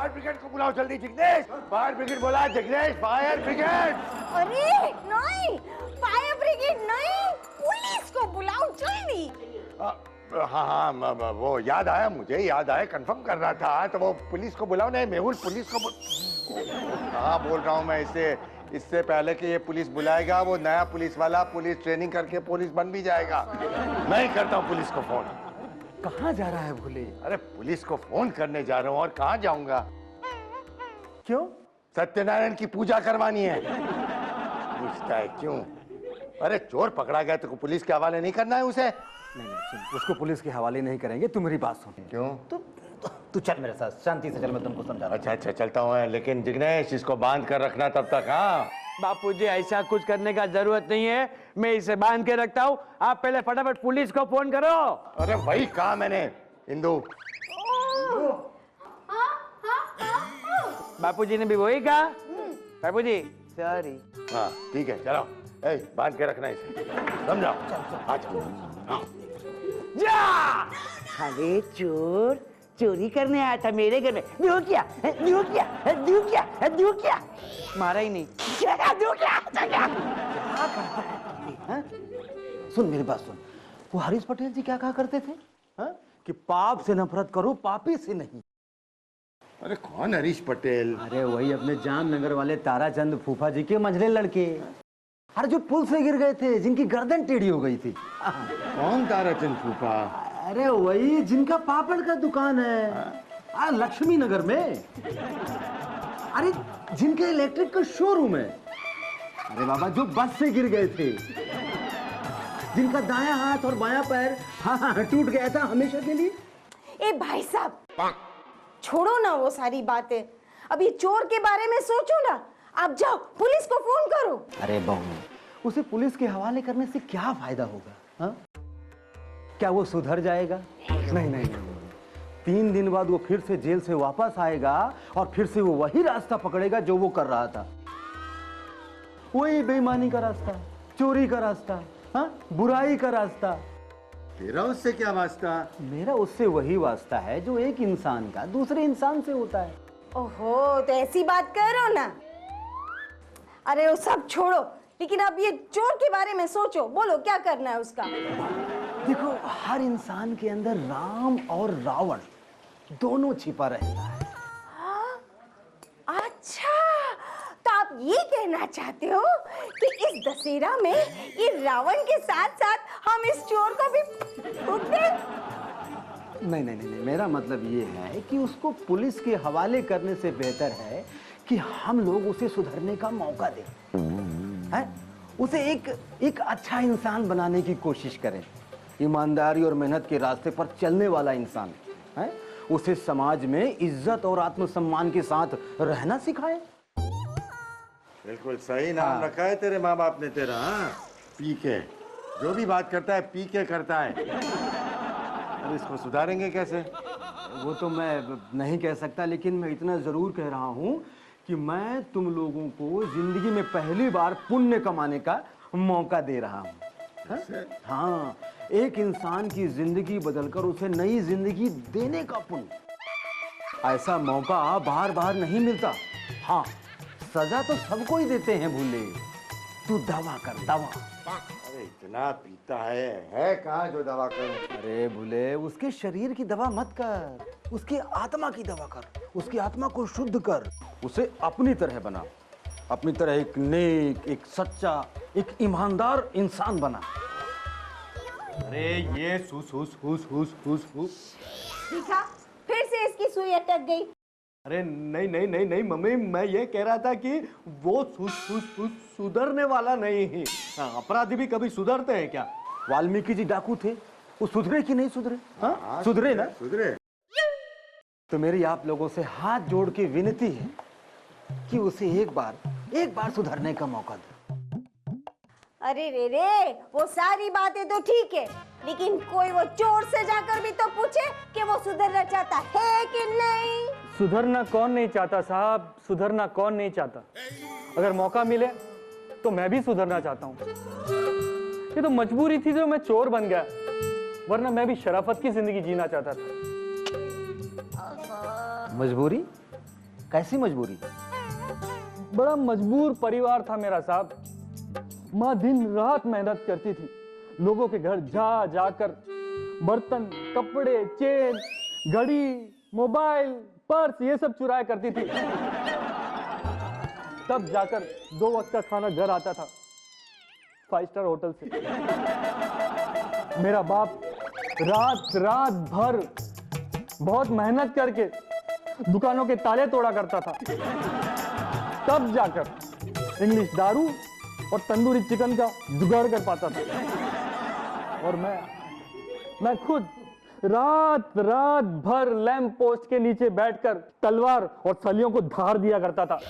Fire brigade को बुलाओ जल्दी। जिग्नेश, फायर ब्रिगेड बोला। Jignesh, fire brigade. अरे नहीं, फायर ब्रिगेड नहीं, पुलिस को बुलाओ जल्दी। हाँ, वो याद आया, मुझे याद आया, कंफर्म कर रहा था। तो वो पुलिस को बुलाओ। नहीं मेहुल, पुलिस को हाँ बोल रहा हूँ मैं। इससे पहले कि ये पुलिस बुलाएगा, वो नया पुलिस वाला पुलिस ट्रेनिंग करके पुलिस बन भी जाएगा। मैं ही करता हूँ पुलिस को फोन। कहाँ जा रहा है भोले? अरे पुलिस को फोन करने जा रहा हूँ। और कहाँ जाऊंगा? क्यों? सत्यनारायण की पूजा करवानी है। पूछता है क्यों? अरे चोर पकड़ा गया तो पुलिस के हवाले नहीं करना है उसे? नहीं सुन, उसको पुलिस के हवाले नहीं करेंगे। तू मेरी बात सुन। क्यों? तू चल मेरे साथ, शांति से चल, मैं तुमको समझा रहा हूं। अच्छा चलता हूँ। लेकिन जिग्नेश, इसको बांध कर रखना तब तक। हाँ बापूजी, ऐसा कुछ करने का जरूरत नहीं है, मैं इसे बांध के रखता हूँ। आप पहले फटाफट पुलिस को फोन करो। अरे वही कहा मैंने इंदु। बापूजी ने भी वही कहा। बापूजी सॉरी। हाँ ठीक है, चलो। बांध के रखना इसे, समझाओ। हाँ। जा। अरे चोर चोरी करने आया था मेरे घर में। दू क्या दू क्या दू क्या दू क्या? मारा ही नहीं। दू क्या? सुन मेरी बात सुन। वो हरीश पटेल जी क्या कहा करते थे? हा? कि पाप से नफरत करो, पापी से नहीं। अरे कौन हरीश पटेल? अरे वही अपने जामनगर वाले ताराचंद फूफा जी के मंझले लड़के। अरे जो पुल से गिर गए थे, जिनकी गर्दन टेढ़ी हो गई थी। कौन ताराचंद फूफा? अरे वही जिनका पापड़ का दुकान है लक्ष्मी नगर में। अरे जिनके इलेक्ट्रिक का शोरूम है। अरे बाबा जो बस से गिर गए थे, जिनका दायां हाथ और बायां पैर टूट गया था हमेशा के लिए। ए भाई साहब, छोड़ो ना वो सारी बातें। अब ये चोर के बारे में सोचो ना। आप जाओ पुलिस को फोन करो। अरे बहू, उसे पुलिस के हवाले करने से क्या फायदा होगा? हा? क्या वो सुधर जाएगा? नहीं। 3 दिन बाद वो फिर से जेल से वापस आएगा और फिर से वो वही रास्ता पकड़ेगा जो वो कर रहा था। वही बेईमानी का रास्ता, चोरी का रास्ता, हाँ? बुराई का रास्ता। तेरा उससे क्या वास्ता? मेरा उससे वही वास्ता है जो एक इंसान का दूसरे इंसान से होता है। ओहो, तो ऐसी बात करो ना। अरे वो सब छोड़ो, लेकिन अब ये चोर के बारे में सोचो। बोलो क्या करना है उसका? देखो, हर इंसान के अंदर राम और रावण दोनों छिपा रहता है। अच्छा, तो आप ये कहना चाहते हो कि इस दशहरा में ये रावण के साथ साथ हम इस चोर को भी फूंक दें? नहीं, मेरा मतलब ये है कि उसको पुलिस के हवाले करने से बेहतर है कि हम लोग उसे सुधरने का मौका दें, है? उसे एक अच्छा इंसान बनाने की कोशिश करें। ईमानदारी और मेहनत के रास्ते पर चलने वाला इंसान, है? उसे समाज में इज्जत और आत्मसम्मान के साथ रहना सिखाएं। बिल्कुल सही नाम रखा है तेरे माँ बाप ने तेरा। पीके, जो भी बात करता है पीके करता है। अब इसको सुधारेंगे कैसे? वो तो मैं नहीं कह सकता, लेकिन मैं इतना जरूर कह रहा हूं कि मैं तुम लोगों को जिंदगी में पहली बार पुण्य कमाने का मौका दे रहा हूं। हाँ, एक इंसान की जिंदगी बदलकर उसे नई जिंदगी देने का पुण्य। ऐसा मौका बार बार नहीं मिलता। हाँ, सजा तो सबको ही देते हैं भूले। तू दवा कर, दवा। अरे इतना पीता है कहाँ जो दवा करूं? अरे भूले, उसके शरीर की दवा मत कर, उसकी आत्मा की दवा कर। उसकी आत्मा को शुद्ध कर, उसे अपनी तरह बना, अपनी तरह एक नेक, एक सच्चा, एक ईमानदार इंसान बना। अरे ये देखा, फिर से इसकी सुई अटक गई। अरे नहीं मम्मी, मैं ये कह रहा था कि वो सुधरने वाला नहीं है। अपराधी भी कभी सुधरते हैं क्या? वाल्मीकि जी डाकू थे, वो सुधरे कि नहीं सुधरे? हाँ, सुधरे ना? सुधरे। तो मेरी आप लोगों से हाथ जोड़ के विनती है कि उसे एक बार सुधरने का मौका दो। अरे रे, वो सारी बातें तो ठीक है, लेकिन कोई वो चोर से जाकर भी तो पूछे कि वो सुधरना चाहता है कि नहीं। सुधरना कौन नहीं चाहता साहब, सुधरना कौन नहीं चाहता। अगर मौका मिले तो मैं भी सुधरना चाहता हूँ। ये तो मजबूरी थी जो मैं चोर बन गया, वरना मैं भी शराफत की जिंदगी जीना चाहता था। मजबूरी? कैसी मजबूरी? बड़ा मजबूर परिवार था मेरा साहब। माँ दिन रात मेहनत करती थी, लोगों के घर जा जाकर बर्तन, कपड़े, चेन, घड़ी, मोबाइल, पर्स ये सब चुराया करती थी। तब जाकर 2 वक्त का खाना घर आता था 5 स्टार होटल से। मेरा बाप रात रात भर बहुत मेहनत करके दुकानों के ताले तोड़ा करता था, तब जाकर इंग्लिश दारू और तंदूरी चिकन का जुगाड़ कर पाता था। और मैं खुद रात रात भर लैंप पोस्ट के नीचे बैठकर तलवार और सलियों को धार दिया करता था,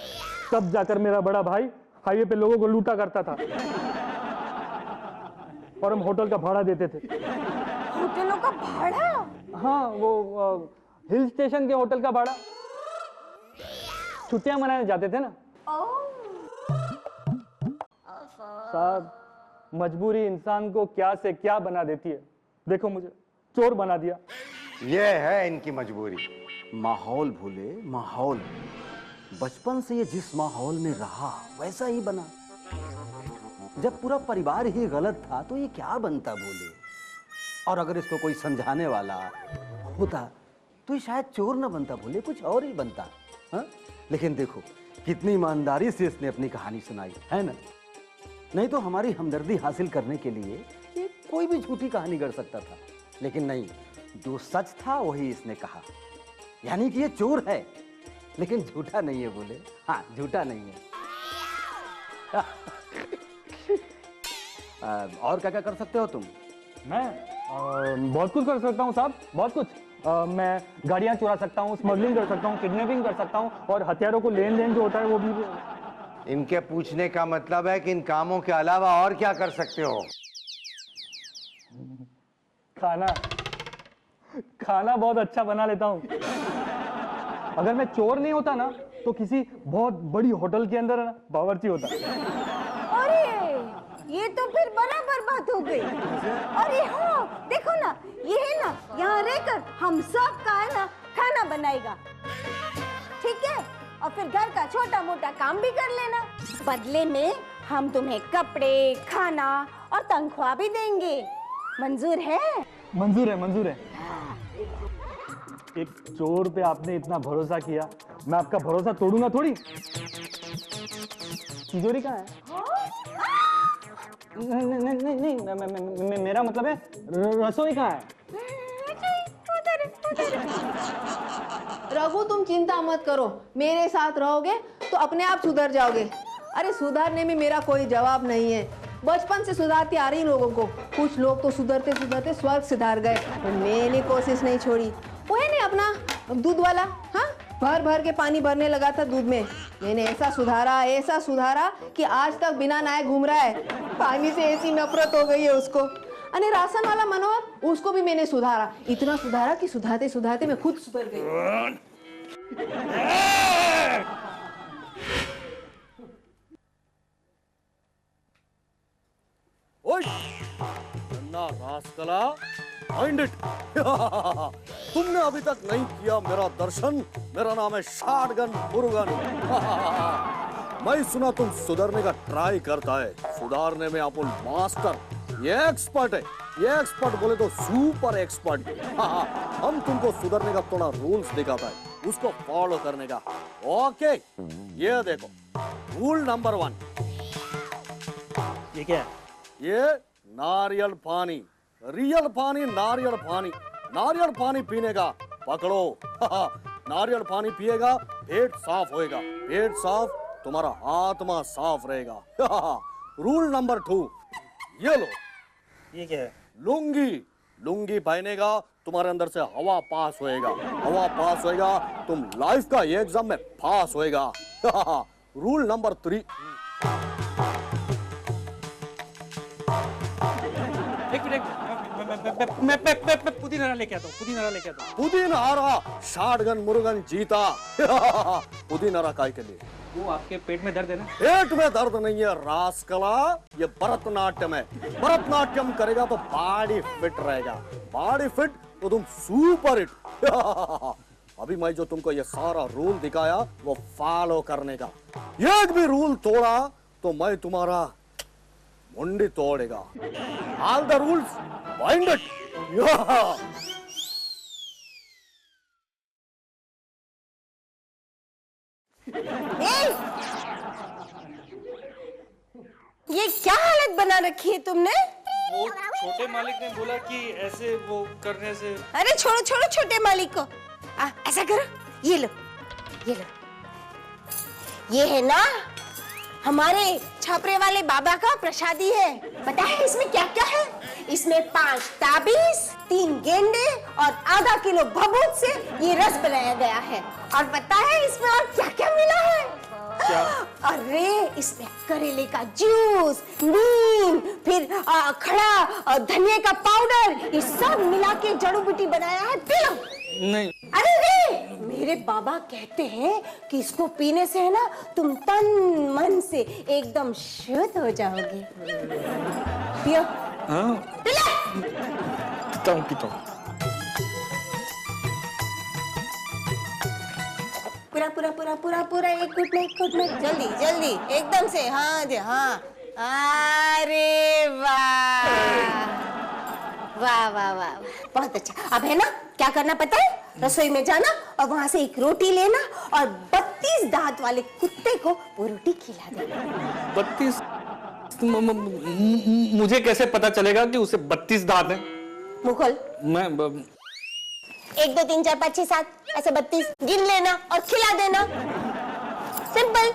तब जाकर मेरा बड़ा भाई हाईवे पे लोगों को लूटा करता था और हम होटल का भाड़ा देते थे। होटलों का भाड़ा? हाँ, वो हिल स्टेशन के होटल का भाड़ा। छुट्टियां मनाने जाते थे ना साहब। मजबूरी इंसान को क्या से क्या बना देती है। देखो मुझे चोर बना दिया। ये है इनकी मजबूरी। माहौल भूले, माहौल। बचपन से ये जिस माहौल में रहा वैसा ही बना। जब पूरा परिवार ही गलत था तो ये क्या बनता बोले। और अगर इसको कोई समझाने वाला होता तो ये शायद चोर ना बनता बोले, कुछ और ही बनता। हा? लेकिन देखो कितनी ईमानदारी से इसने अपनी कहानी सुनाई है ना। नहीं तो हमारी हमदर्दी हासिल करने के लिए ये कोई भी झूठी कहानी कर सकता था, लेकिन नहीं, जो सच था वही इसने कहा। यानी कि ये चोर है लेकिन झूठा नहीं है बोले। हाँ, झूठा नहीं है। और क्या क्या कर सकते हो तुम? मैं बहुत कुछ कर सकता हूँ साहब, बहुत कुछ। मैं गाड़ियाँ चुरा सकता हूँ, स्मगलिंग कर सकता हूँ, किडनैपिंग कर सकता हूँ, और हथियारों को लेन देन जो होता है वो भी। इनके पूछने का मतलब है कि इन कामों के अलावा और क्या कर सकते हो? खाना बहुत अच्छा बना लेता हूँ। अगर मैं चोर नहीं होता ना तो किसी बहुत बड़ी होटल के अंदर ना बावर्ची होता। अरे ये तो फिर बराबर बात हो गई। अरे हाँ देखो ना, ये है ना, यहाँ रहकर हम सब का है ना खाना बनाएगा, ठीक है? और फिर घर का छोटा मोटा काम भी कर लेना। बदले में हम तुम्हें कपड़े, खाना और तनख्वाह भी देंगे। मंजूर है? मंजूर है। एक चोर पे आपने इतना भरोसा किया, मैं आपका भरोसा तोड़ूंगा थोड़ी। तिजोरी कहाँ है? नहीं, मेरा मतलब है रसोई कहाँ है? रघु तुम चिंता मत करो, मेरे साथ रहोगे तो अपने आप सुधर जाओगे। अरे सुधारने में मेरा कोई जवाब नहीं है, बचपन से सुधारती आ रही लोगों को। कुछ लोग तो सुधरते सुधरते स्वर्ग सिधार गए, पर मैंने कोशिश नहीं छोड़ी। वो है नहीं अपना दूध वाला, हाँ, भर भर के पानी भरने लगा था दूध में। मैंने ऐसा सुधारा कि आज तक बिना नहाए घूम रहा है। पानी से ऐसी नफरत हो गई है उसको। अरे राशन वाला मनोहर, उसको भी मैंने सुधारा, इतना सुधारा कि सुधारते सुधारते मैं खुद सुधर गई। रास्कला, फाइंड इट। तुमने अभी तक नहीं किया मेरा दर्शन। मेरा नाम है शॉटगन मुरुगन। मैं सुना तुम सुधरने का ट्राई करता है। सुधारने में अपन मास्टर, ये एक्सपर्ट है। ये एक्सपर्ट बोले तो सुपर एक्सपर्ट। हम तुमको सुधरने का थोड़ा रूल्स दिखाता है, उसको फॉलो करने का। ओके, ये देखो रूल नंबर 1। ये क्या है? ये नारियल पानी, रियल पानी, नारियल पानी। नारियल पानी पीने का पकड़ो। नारियल पानी पिएगा, पेट साफ होएगा। पेट साफ, तुम्हारा आत्मा साफ रहेगा। रूल नंबर 2, ये लो। ये क्या है? लुंगी। लुंगी पहनेगा, तुम्हारे अंदर से हवा पास होएगा। हवा पास होएगा, तुम लाइफ का एग्जाम में पास होएगा। Rule number 3। मैं पुदीना लेके आता हूँ। पुदीना शॉटगन मुरुगन जीता। पुदीना काय के लिए? वो आपके पेट में दर्द है ना? पेट में दर्द नहीं है रास्कला, ये भरतनाट्यम है। भरतनाट्यम करेगा तो बॉडी फिट रहेगा। बॉडी फिट तो तुम सुपर हिट। अभी मैं जो तुमको ये सारा रूल दिखाया वो फॉलो करने का। एक भी रूल तोड़ा तो मैं तुम्हारा मुंडी तोड़ेगा। All the rules bind it. ये क्या हालत बना रखी है तुमने? वो छोटे मालिक ने बोला कि ऐसे वो करने से। अरे छोड़ो छोड़ो छोटे मालिक को। ऐसा करो, ये लो, ये लो। ये है ना हमारे छापरे वाले बाबा का प्रसादी है। पता है इसमें क्या क्या है? इसमें 5 ताबीज, 3 गेंदे और आधा किलो भभूत से ये रस बनाया गया है। और पता है इसमें और क्या क्या मिला है? क्या? अरे इसमें करेले का जूस, नीम, फिर खड़ा धनिया का पाउडर, ये सब मिला के जड़ी बूटी बनाया है। P low. नहीं। अरे रे, मेरे बाबा कहते हैं कि इसको पीने से है ना तुम तन मन से एकदम शुद्ध हो जाओगे। पियो। हाँ। P low. पीता हूँ। पूरा एक घुट में जल्दी जल्दी एकदम से। हाँ जी हाँ। अरे वाह वाह वाह वाह, बहुत अच्छा। अब है ना क्या करना पता है? रसोई में जाना और वहां से एक रोटी लेना और 32 दांत वाले कुत्ते को वो रोटी खिला देना। 32? मुझे कैसे पता चलेगा कि उसे 32 दांत हैं? मुखल मैं 1 2 3 4 5 6 7 ऐसे 32 गिन लेना और खिला देना। सिंपल।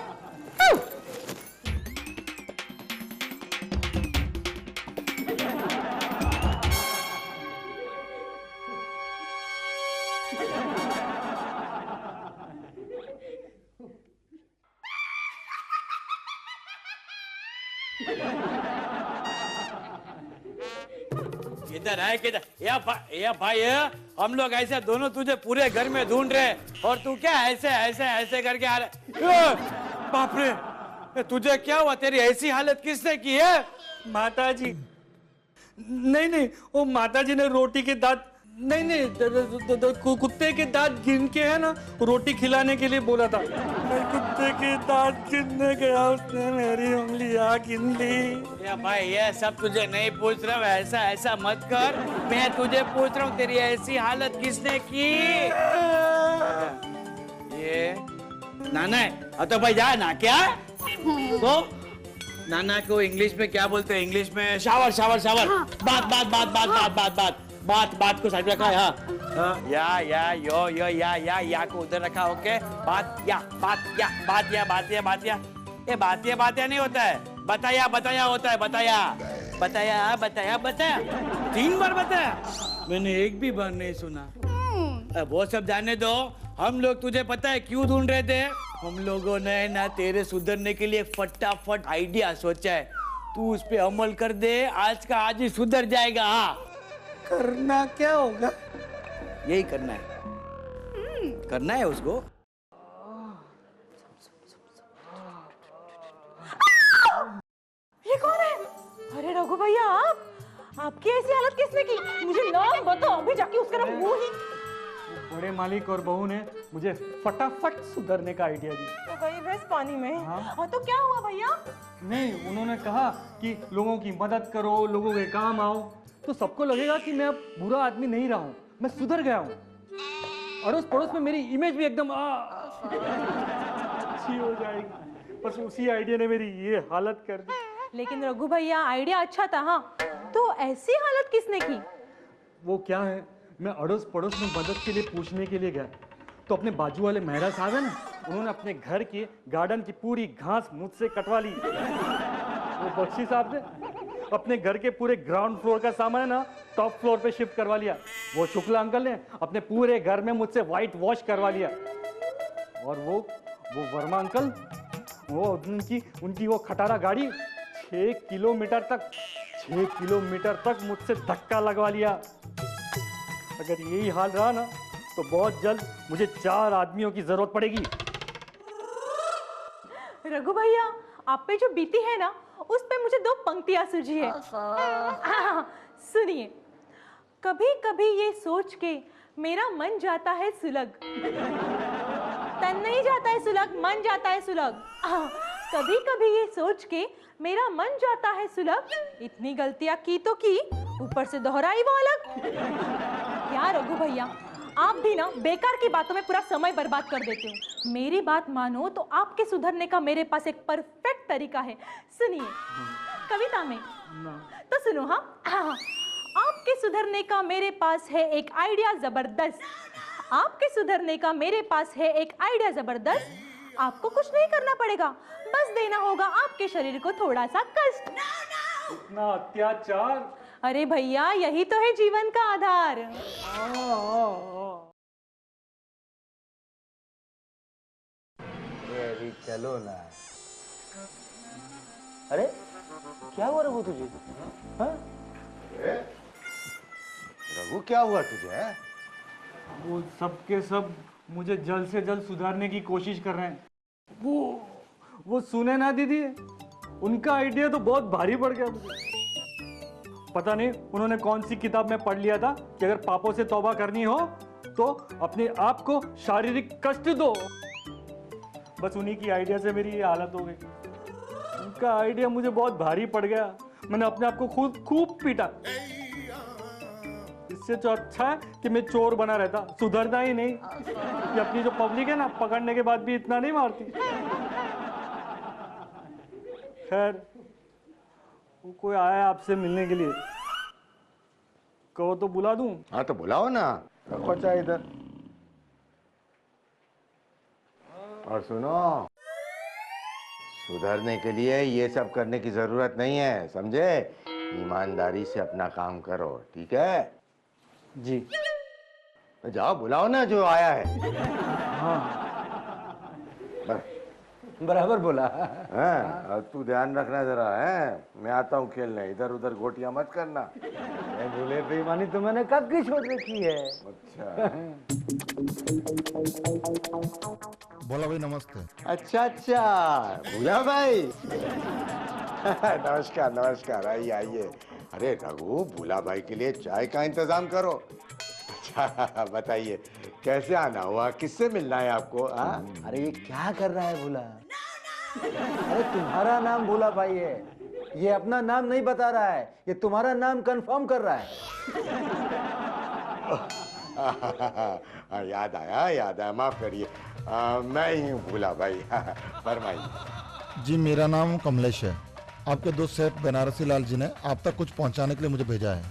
किधर है किधर? या भाई हम लोग ऐसे दोनों तुझे पूरे घर में ढूंढ रहे और तू क्या ऐसे ऐसे ऐसे करके आ रहे? बाप रे, तुझे क्या हुआ? तेरी ऐसी हालत किसने की है? माताजी। नहीं, वो माताजी ने रोटी के दांत नहीं, कुत्ते के दांत गिन के है ना रोटी खिलाने के लिए बोला था। कुत्ते के दांत गिनने गया, उसने मेरी उंगलियां गिन ली। या भाई ये सब तुझे नहीं पूछ रहा हूँ, ऐसा ऐसा मत कर। मैं तुझे पूछ रहा हूँ तेरी ऐसी हालत किसने की? ये नाना है। तो भाई जा ना। क्या तो नाना को इंग्लिश में क्या बोलते हैं? इंग्लिश में शावर शावर शावर। बात को साइड रखा है। हाँ या या को उधर रखा। ओके बात या ये बातिया नहीं होता है, बताया होता है। बताया 3 बार बताया। मैंने एक भी बार नहीं सुना। वो सब जाने दो। हम लोग तुझे पता है क्यों ढूंढ रहे थे? हम लोगों ने ना तेरे सुधरने के लिए फटाफट आइडिया सोचा है। तू उस पे अमल कर दे, आज का आज ही सुधर जाएगा। हाँ करना क्या होगा? यही करना है उसको। ये कौन है? अरे रघु भैया, आपकी ऐसी हालत किसने की? मुझे नाम बताओ, अभी जाके उसका नाम मुंह ही। बड़े मालिक और बहू ने मुझे फटाफट सुधरने का आइडिया दिया। तो गई भैंस पानी में। हाँ। तो क्या हुआ भैया? नहीं, उन्होंने कहा कि लोगों की मदद करो, लोगों के काम आओ, तो सबको लगेगा कि मैं अब बुरा आदमी नहीं रहा हूँ, मैं सुधर गया हूँ। अड़ोस पड़ोस में मेरी इमेज भी एकदम अच्छी हो जाएगी। बस उसी आइडिया ने मेरी ये हालत कर दी। लेकिन रघु भैया आइडिया अच्छा था। हाँ, तो ऐसी हालत किसने की? वो क्या है, मैं अड़ोस पड़ोस में मदद के लिए पूछने के लिए गया, तो अपने बाजू वाले मेहरा साहब है ना, उन्होंने अपने घर के गार्डन की पूरी घास मुझसे कटवा ली। वो बख्शी साहब ने अपने घर के पूरे ग्राउंड फ्लोर का सामान है ना टॉप फ्लोर पे शिफ्ट करवा लिया। वो शुक्ला अंकल ने अपने पूरे घर में मुझसे व्हाइट वॉश करवा लिया। और वो वर्मा अंकल, वो उनकी वो खटारा गाड़ी 6 किलोमीटर तक मुझसे धक्का लगवा लिया। अगर यही हाल रहा ना तो बहुत जल्द मुझे 4 आदमियों की जरूरत पड़ेगी। रघु भैया, आप पे जो बीती है ना, उस पे मुझे 2 पंक्तियां सूझी है। सुनिए। कभी कभी ये सोच के मेरा मन जाता है सुलग, तन नहीं जाता है सुलग, मन जाता है सुलग। कभी कभी ये सोच के मेरा मन जाता है सुलग, इतनी गलतियां की तो की, ऊपर से दोहराई वो अलग। क्या रघु भैया, आप भी ना बेकार की बातों में पूरा समय बर्बाद कर देते हो। मेरी बात मानो तो आपके सुधरने का मेरे पास एक परफेक्ट तरीका है। सुनिए, कविता में तो सुनो। हाँ, आपके सुधरने का मेरे पास है एक आइडिया जबरदस्त। आपके सुधरने का मेरे पास है एक आइडिया जबरदस्त। आपको कुछ नहीं करना पड़ेगा, बस देना होगा आपके शरीर को थोड़ा सा कष्ट। इतना अत्याचार। अरे भैया, यही तो है जीवन का आधार। अभी चलो ना। अरे क्या हुआ रघु तुझे? हाँ? रघु क्या हुआ तुझे? हैं? वो सब के सब मुझे जल्द से जल्द सुधारने की कोशिश कर रहे हैं। वो सुने ना दीदी, उनका आइडिया तो बहुत भारी पड़ गया मुझे। पता नहीं उन्होंने कौन सी किताब में पढ़ लिया था कि अगर पापों से तौबा करनी हो तो अपने आप को शारीरिक कष्ट दो। बस उन्हीं की आइडिया से मेरी ये हालत हो गई। उनका आइडिया मुझे बहुत भारी पड़ गया। मैंने अपने आप को खुद खूब पीटा। इससे तो अच्छा है कि मैं चोर बना रहता, सुधरता ही नहीं। ये अपनी जो पब्लिक है ना, पकड़ने के बाद भी इतना नहीं मारती। खैर, वो कोई आया है आपसे मिलने के लिए, कहो तो बुला दूं? हाँ तो बुलाओ ना, रखो चाहे इधर। और सुनो, सुधरने के लिए ये सब करने की जरूरत नहीं है, समझे? ईमानदारी से अपना काम करो, ठीक है? जी। तो जाओ बुलाओ ना जो आया है। हाँ, बराबर बोला। हाँ, तू ध्यान रखना जरा है। मैं आता हूँ खेलने, इधर उधर गोटियां मत करना। भूले बेईमानी तो मैंने कब की छोड़ रखी है। अच्छा बोला भाई नमस्ते। अच्छा, भूला भाई। नमस्कार नमस्कार, आइए आइए। अरे रघु, भूला भाई के लिए चाय का इंतजाम करो। अच्छा बताइए, कैसे आना हुआ, किससे मिलना है आपको? अरे ये क्या कर रहा है भूला? अरे तुम्हारा नाम भूला भाई है, ये अपना नाम नहीं बता रहा है, ये तुम्हारा नाम कंफर्म कर रहा है। याद आया, माफ करिए। मैं ही हूँ भूला भाई। फरमाइए। जी मेरा नाम कमलेश है। आपके दोस्त सेठ बनारसी लाल जी ने आप तक कुछ पहुंचाने के लिए मुझे भेजा है।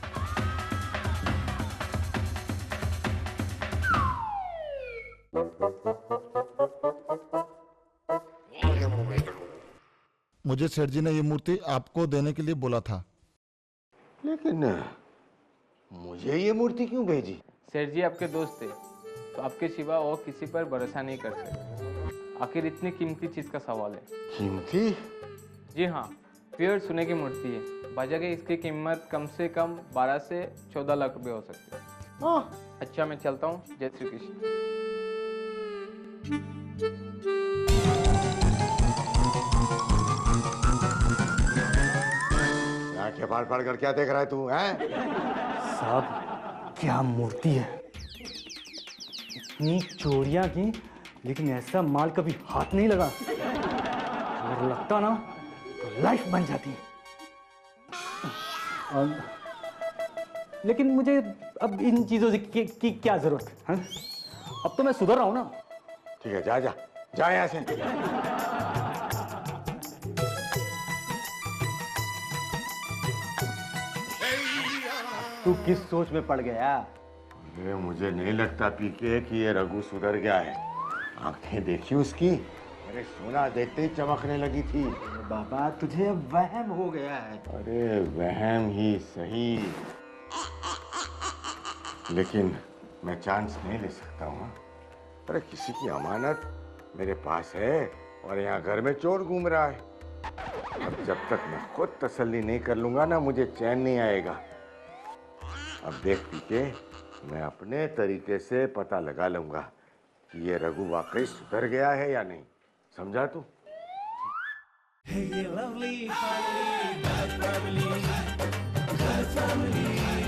मुझे सेठ जी ने ये मूर्ति आपको देने के लिए बोला था। लेकिन मुझे ये मूर्ति क्यों भेजी? सेठ जी आपके दोस्त थे, तो आपके सिवा और किसी पर भरोसा नहीं कर सकते। आखिर इतनी कीमती चीज का सवाल है। कीमती? जी हाँ, प्योर सोने की मूर्ति है। बाजा के इसकी कीमत कम से कम 12 से 14 लाख रुपए हो सकती है। अच्छा, मैं चलता हूँ। जय श्री कृष्ण। आंखें फाड़ फाड़ कर क्या देख रहा है तू? हैं? साहब, क्या मूर्ति है। इतनी चोरियां की, लेकिन ऐसा माल कभी हाथ नहीं लगा। अगर लगता ना तो लाइफ बन जाती। लेकिन मुझे अब इन चीजों की क्या जरूरत है? अब तो मैं सुधर रहा हूं ना। ठीक है, जा जा जा यहाँ से। तू किस सोच में पड़ गया? ये मुझे नहीं लगता पीके कि ये रघु सुधर गया है। आंखें देखी उसकी, अरे सोना देखते ही चमकने लगी थी। बाबा, तुझे अब वहम हो गया है। अरे वहम ही सही, लेकिन मैं चांस नहीं ले सकता हूँ। अरे किसी की अमानत मेरे पास है और यहाँ घर में चोर घूम रहा है। अब जब तक मैं खुद तसल्ली नहीं कर लूंगा ना, मुझे चैन नहीं आएगा। अब देख पीके, मैं अपने तरीके से पता लगा लूंगा कि ये रघु वाकई सुधर गया है या नहीं। समझा तू? Hey, lovely family, that family, that family.